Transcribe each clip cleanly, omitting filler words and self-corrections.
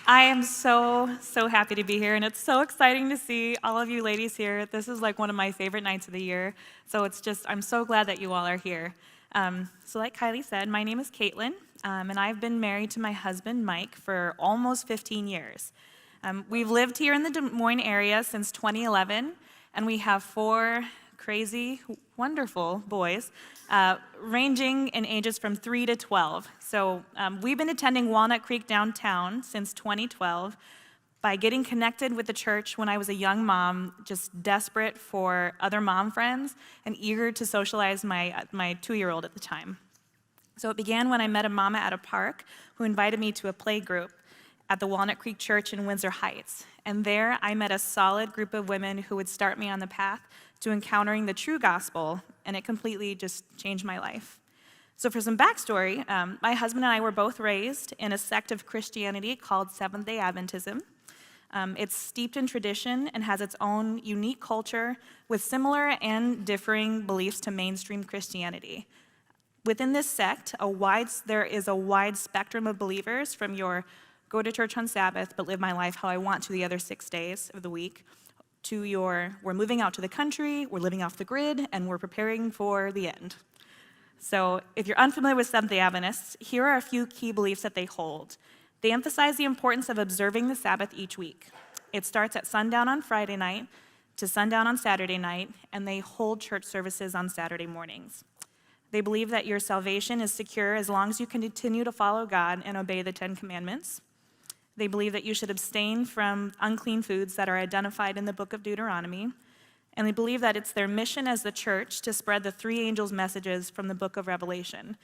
I am so happy to be here, and it's so exciting to see all of you ladies here. This is like one of my favorite nights of the year, so I'm so glad that you all are here. So like Kylie said, my name is Katelyn, and I've been married to my husband, Mike, for almost 15 years. We've lived here in the Des Moines area since 2011, and we have 4 crazy, wonderful boys, ranging in ages from 3 to 12. So we've been attending Walnut Creek downtown since 2012 by getting connected with the church when I was a young mom, just desperate for other mom friends and eager to socialize my 2-year-old at the time. So it began when I met a mama at a park who invited me to a play group at the Walnut Creek Church in Windsor Heights. And there I met a solid group of women who would start me on the path to encountering the true gospel, and it completely just changed my life. So for some backstory, my husband and I were both raised in a sect of Christianity called Seventh-day Adventism. It's steeped in tradition and has its own unique culture with similar and differing beliefs to mainstream Christianity. Within this sect, there is a wide spectrum of believers, from your go to church on Sabbath but live my life how I want to the other 6 days of the week, to we're moving out to the country, we're living off the grid, and we're preparing for the end. So if you're unfamiliar with Seventh-day Adventists, here are a few key beliefs that they hold. They emphasize the importance of observing the Sabbath each week. It starts at sundown on Friday night to sundown on Saturday night, and they hold church services on Saturday mornings. They believe that your salvation is secure as long as you continue to follow God and obey the 10 Commandments. They believe that you should abstain from unclean foods that are identified in the book of Deuteronomy. And they believe that it's their mission as the church to spread the 3 angels' messages from the book of Revelation.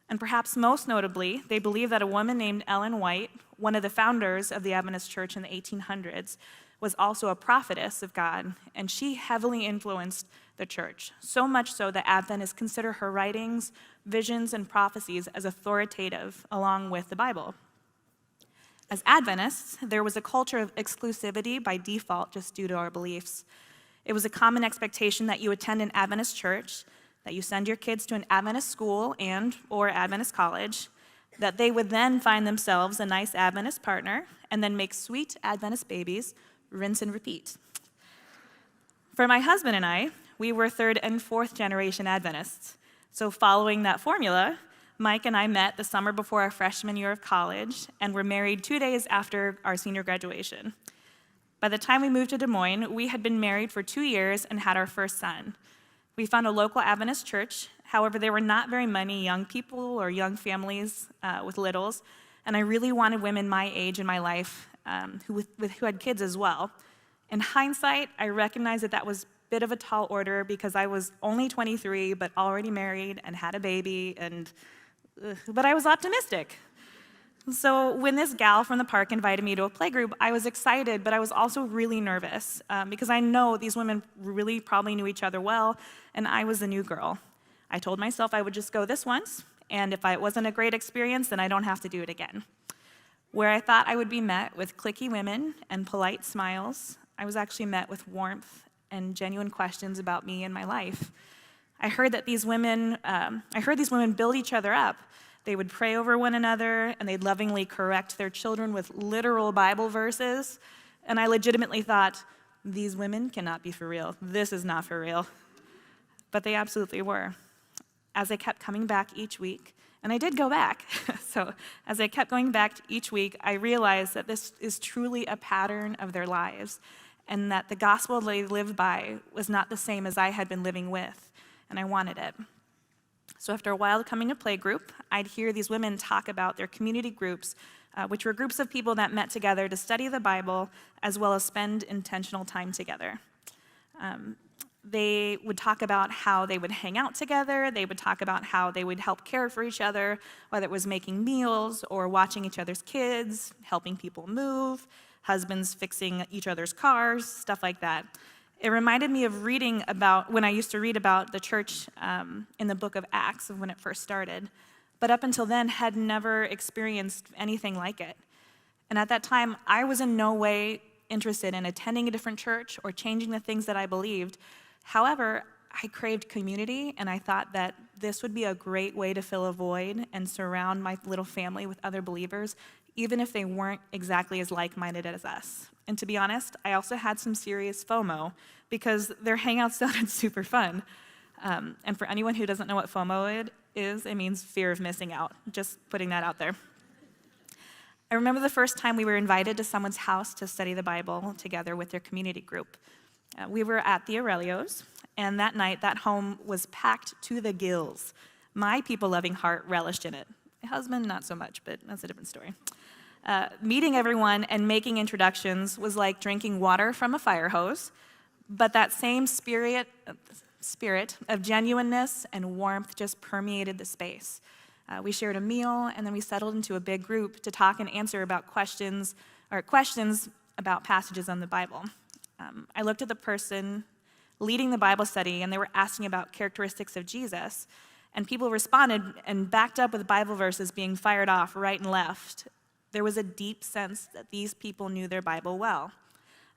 And perhaps most notably, they believe that a woman named Ellen White, one of the founders of the Adventist Church in the 1800s, was also a prophetess of God, and she heavily influenced the church, so much so that Adventists consider her writings, visions, and prophecies as authoritative along with the Bible. As Adventists, there was a culture of exclusivity by default just due to our beliefs. It was a common expectation that you attend an Adventist church, that you send your kids to an Adventist school or Adventist college, that they would then find themselves a nice Adventist partner, and then make sweet Adventist babies, rinse and repeat. For my husband and I, we were 3rd and 4th generation Adventists. So following that formula, Mike and I met the summer before our freshman year of college and were married 2 days after our senior graduation. By the time we moved to Des Moines, we had been married for 2 years and had our first son. We found a local Adventist church. However, there were not very many young people or young families with littles, and I really wanted women my age in my life who had kids as well. In hindsight, I recognize that was a bit of a tall order because I was only 23 but already married and had a baby, but I was optimistic. So when this gal from the park invited me to a playgroup, I was excited, but I was also really nervous because I know these women really probably knew each other well, and I was the new girl. I told myself I would just go this once, and if it wasn't a great experience, then I don't have to do it again. Where I thought I would be met with cliquey women and polite smiles, I was actually met with warmth and genuine questions about me and my life. I heard these women build each other up. They would pray over one another, and they'd lovingly correct their children with literal Bible verses. And I legitimately thought, these women cannot be for real. This is not for real. But they absolutely were. As I kept coming back each week, and I did go back, so as I kept going back each week, I realized that this is truly a pattern of their lives, and that the gospel they lived by was not the same as I had been living with, and I wanted it. So after a while coming to playgroup, I'd hear these women talk about their community groups, which were groups of people that met together to study the Bible as well as spend intentional time together. They would talk about how they would hang out together. They would talk about how they would help care for each other, whether it was making meals or watching each other's kids, helping people move, husbands fixing each other's cars, stuff like that. It reminded me of reading about when I used to read about the church in the book of Acts of when it first started, but up until then had never experienced anything like it. And at that time, I was in no way interested in attending a different church or changing the things that I believed. However, I craved community, and I thought that this would be a great way to fill a void and surround my little family with other believers, even if they weren't exactly as like-minded as us. And to be honest, I also had some serious FOMO because their hangouts sounded super fun. And for anyone who doesn't know what FOMO is, it means fear of missing out. Just putting that out there. I remember the first time we were invited to someone's house to study the Bible together with their community group. We were at the Aurelios, and that night, that home was packed to the gills. My people-loving heart relished in it. My husband, not so much, but that's a different story. Meeting everyone and making introductions was like drinking water from a fire hose, but that same spirit of genuineness and warmth just permeated the space. We shared a meal, and then we settled into a big group to talk and answer about questions about passages on the Bible. I looked at the person leading the Bible study, and they were asking about characteristics of Jesus, and people responded and backed up with Bible verses being fired off right and left. There was a deep sense that these people knew their Bible well.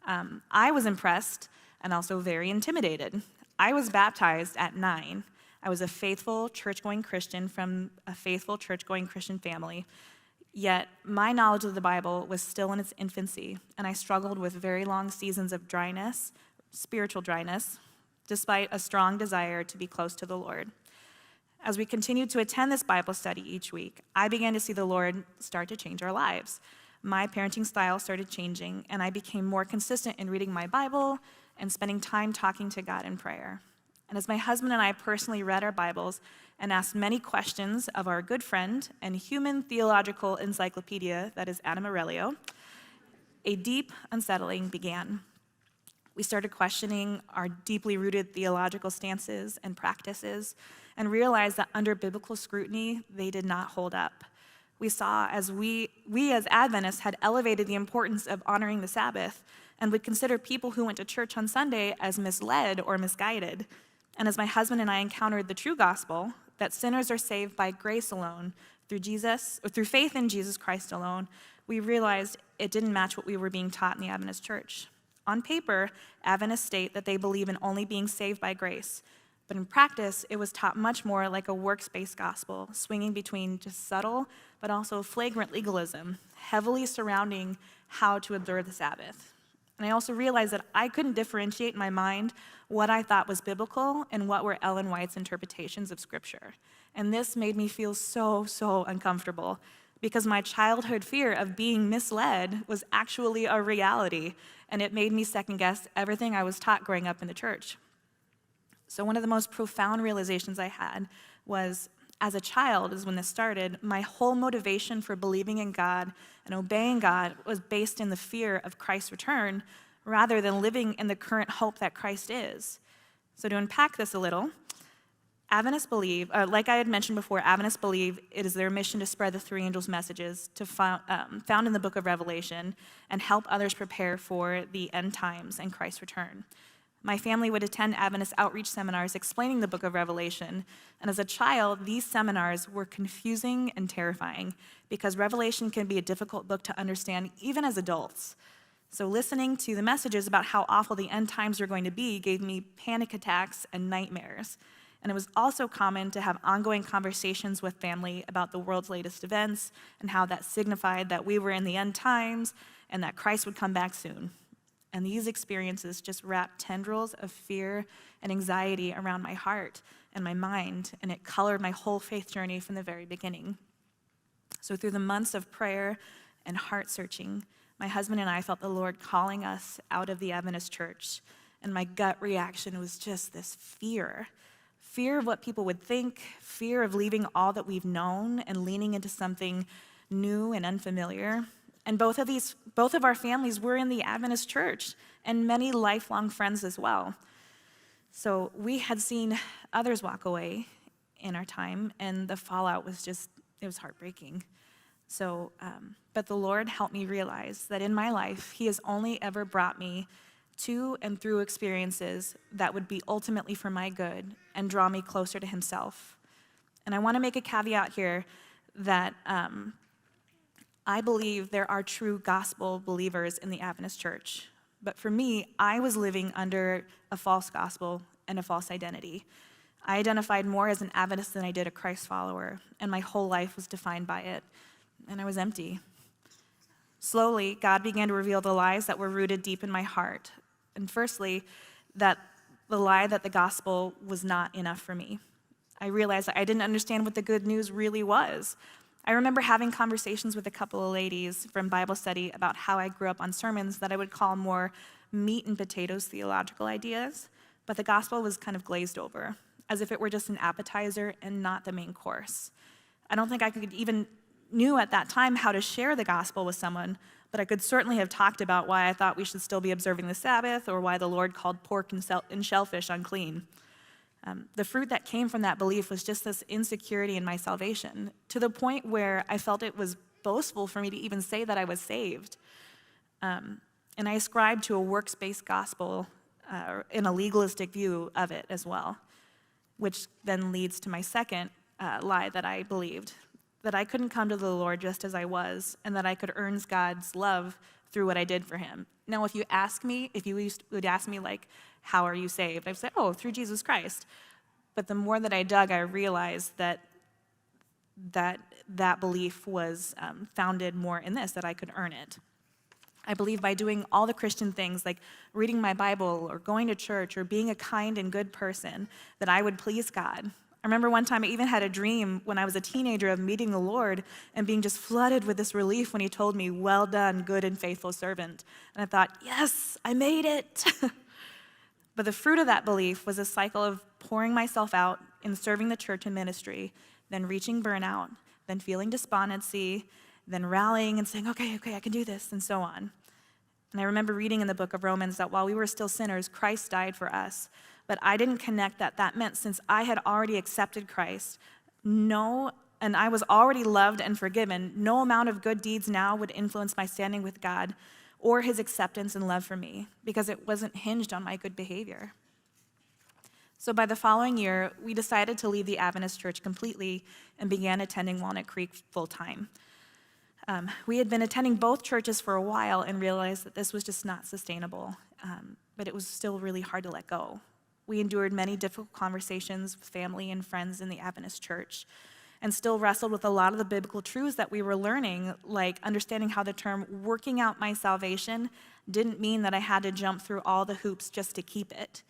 I was impressed and also very intimidated. I was baptized at 9. I was a faithful church-going Christian from a faithful church-going Christian family, yet my knowledge of the Bible was still in its infancy, and I struggled with very long seasons of dryness, spiritual dryness, despite a strong desire to be close to the Lord. As we continued to attend this Bible study each week, I began to see the Lord start to change our lives. My parenting style started changing, and I became more consistent in reading my Bible and spending time talking to God in prayer. And as my husband and I personally read our Bibles and asked many questions of our good friend and human theological encyclopedia, that is Adam Aurelio, a deep unsettling began. We started questioning our deeply rooted theological stances and practices and realized that under biblical scrutiny, they did not hold up. We saw as we as Adventists had elevated the importance of honoring the Sabbath and would consider people who went to church on Sunday as misled or misguided. And as my husband and I encountered the true gospel, that sinners are saved by grace alone, through faith in Jesus Christ alone, we realized it didn't match what we were being taught in the Adventist church. On paper, Adventists state that they believe in only being saved by grace, but in practice, it was taught much more like a works-based gospel, swinging between just subtle but also flagrant legalism, heavily surrounding how to observe the Sabbath. And I also realized that I couldn't differentiate in my mind what I thought was biblical and what were Ellen White's interpretations of Scripture. And this made me feel so uncomfortable because my childhood fear of being misled was actually a reality, and it made me second-guess everything I was taught growing up in the church. So one of the most profound realizations I had was, as a child, is when this started, my whole motivation for believing in God and obeying God was based in the fear of Christ's return rather than living in the current hope that Christ is. So to unpack this a little, Adventists believe, like I had mentioned before, Adventists believe it is their mission to spread the three angels' messages found in the book of Revelation and help others prepare for the end times and Christ's return. My family would attend Adventist outreach seminars explaining the book of Revelation, and as a child, these seminars were confusing and terrifying because Revelation can be a difficult book to understand even as adults. So listening to the messages about how awful the end times were going to be gave me panic attacks and nightmares. And it was also common to have ongoing conversations with family about the world's latest events and how that signified that we were in the end times and that Christ would come back soon. And these experiences just wrapped tendrils of fear and anxiety around my heart and my mind, and it colored my whole faith journey from the very beginning. So through the months of prayer and heart searching, my husband and I felt the Lord calling us out of the Adventist church, and my gut reaction was just this fear. Fear of what people would think, fear of leaving all that we've known and leaning into something new and unfamiliar. And both of our families were in the Adventist church, and many lifelong friends as well. So we had seen others walk away in our time, and the fallout was it was heartbreaking. So, but the Lord helped me realize that in my life, He has only ever brought me to and through experiences that would be ultimately for my good and draw me closer to Himself. And I want to make a caveat here that I believe there are true gospel believers in the Adventist church. But for me, I was living under a false gospel and a false identity. I identified more as an Adventist than I did a Christ follower, and my whole life was defined by it, and I was empty. Slowly, God began to reveal the lies that were rooted deep in my heart. And firstly, that the lie that the gospel was not enough for me. I realized that I didn't understand what the good news really was. I remember having conversations with a couple of ladies from Bible study about how I grew up on sermons that I would call more meat and potatoes theological ideas, but the gospel was kind of glazed over, as if it were just an appetizer and not the main course. I don't think I could even knew at that time how to share the gospel with someone, but I could certainly have talked about why I thought we should still be observing the Sabbath or why the Lord called pork and shellfish unclean. The fruit that came from that belief was just this insecurity in my salvation, to the point where I felt it was boastful for me to even say that I was saved. And I ascribed to a works-based gospel in a legalistic view of it as well, which then leads to my second lie that I believed, that I couldn't come to the Lord just as I was, and that I could earn God's love through what I did for him. Now, if you would ask me, like, how are you saved? I'd say, oh, through Jesus Christ. But the more that I dug, I realized that belief was founded more in this, that I could earn it. I believe by doing all the Christian things like reading my Bible or going to church or being a kind and good person, that I would please God. I remember one time I even had a dream when I was a teenager of meeting the Lord and being just flooded with this relief when he told me, well done, good and faithful servant. And I thought, yes, I made it. But the fruit of that belief was a cycle of pouring myself out in serving the church and ministry, then reaching burnout, then feeling despondency, then rallying and saying, okay, I can do this, and so on. And I remember reading in the book of Romans that while we were still sinners, Christ died for us. But I didn't connect that meant since I had already accepted Christ, and I was already loved and forgiven, no amount of good deeds now would influence my standing with God or his acceptance and love for me, because it wasn't hinged on my good behavior. So by the following year, we decided to leave the Adventist church completely and began attending Walnut Creek full-time. We had been attending both churches for a while and realized that this was just not sustainable, but it was still really hard to let go. We endured many difficult conversations with family and friends in the Adventist church and still wrestled with a lot of the biblical truths that we were learning, like understanding how the term working out my salvation didn't mean that I had to jump through all the hoops just to keep it.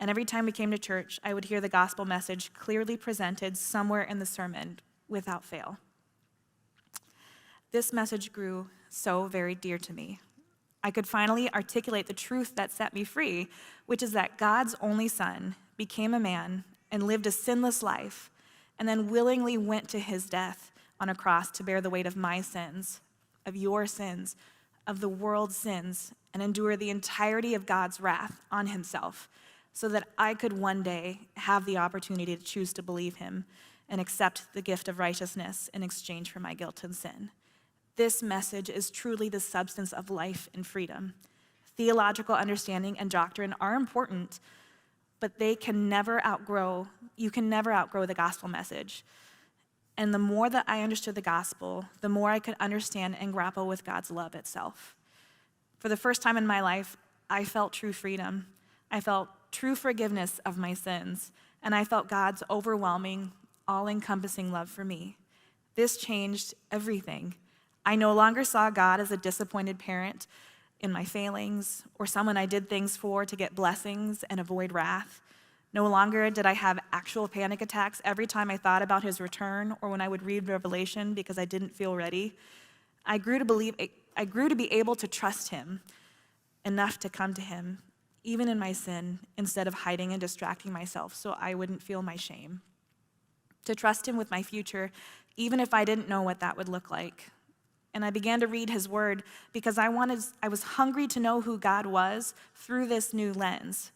And every time we came to church, I would hear the gospel message clearly presented somewhere in the sermon without fail. This message grew so very dear to me. I could finally articulate the truth that set me free, which is that God's only Son became a man and lived a sinless life, and then willingly went to his death on a cross to bear the weight of my sins, of your sins, of the world's sins, and endure the entirety of God's wrath on himself, so that I could one day have the opportunity to choose to believe him and accept the gift of righteousness in exchange for my guilt and sin. This message is truly the substance of life and freedom. Theological understanding and doctrine are important, but you can never outgrow the gospel message. And the more that I understood the gospel, the more I could understand and grapple with God's love itself. For the first time in my life, I felt true freedom. I felt true forgiveness of my sins, and I felt God's overwhelming, all-encompassing love for me. This changed everything. I no longer saw God as a disappointed parent in my failings or someone I did things for to get blessings and avoid wrath. No longer did I have actual panic attacks every time I thought about his return or when I would read Revelation because I didn't feel ready. I grew to be able to trust him enough to come to him, even in my sin, instead of hiding and distracting myself so I wouldn't feel my shame. To trust him with my future, even if I didn't know what that would look like. And I began to read his word because I was hungry to know who God was through this new lens.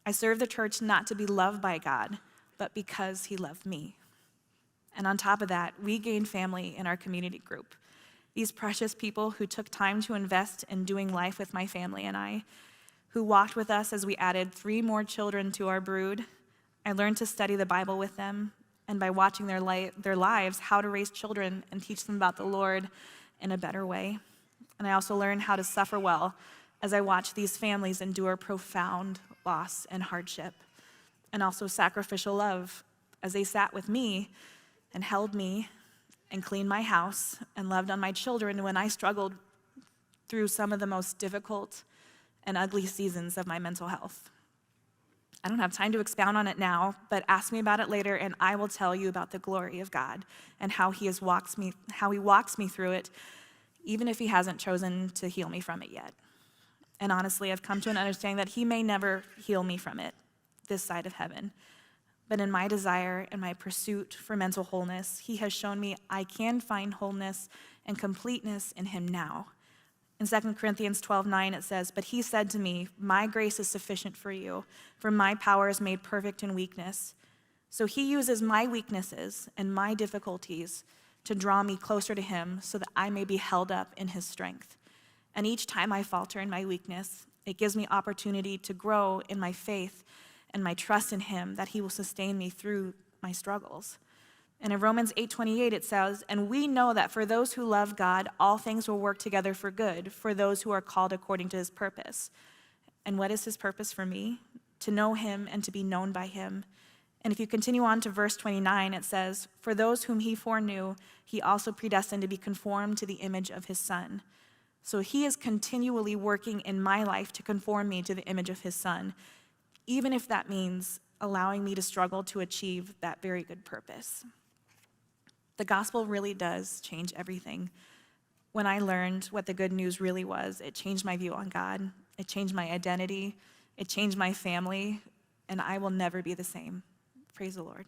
I served the church not to be loved by God, but because he loved me. And on top of that, we gained family in our community group. These precious people who took time to invest in doing life with my family and I, who walked with us as we added 3 more children to our brood. I learned to study the Bible with them, and by watching their lives, how to raise children and teach them about the Lord in a better way. And I also learned how to suffer well as I watched these families endure profound loss and hardship, and also sacrificial love as they sat with me and held me and cleaned my house and loved on my children when I struggled through some of the most difficult and ugly seasons of my mental health. I don't have time to expound on it now, but ask me about it later and I will tell you about the glory of God and how he walks me through it, even if he hasn't chosen to heal me from it yet. And honestly, I've come to an understanding that he may never heal me from it this side of heaven. But in my desire and my pursuit for mental wholeness, he has shown me I can find wholeness and completeness in him now. In 2 Corinthians 12:9, it says, "But he said to me, my grace is sufficient for you, for my power is made perfect in weakness." So he uses my weaknesses and my difficulties to draw me closer to him so that I may be held up in his strength. And each time I falter in my weakness, it gives me opportunity to grow in my faith and my trust in him that he will sustain me through my struggles. And in Romans 8:28 it says, "And we know that for those who love God, all things will work together for good, for those who are called according to his purpose." And what is his purpose for me? To know him and to be known by him. And if you continue on to verse 29, it says, "For those whom he foreknew, he also predestined to be conformed to the image of his Son." So he is continually working in my life to conform me to the image of his Son, even if that means allowing me to struggle to achieve that very good purpose. The gospel really does change everything. When I learned what the good news really was, it changed my view on God, it changed my identity, it changed my family, and I will never be the same. Praise the Lord.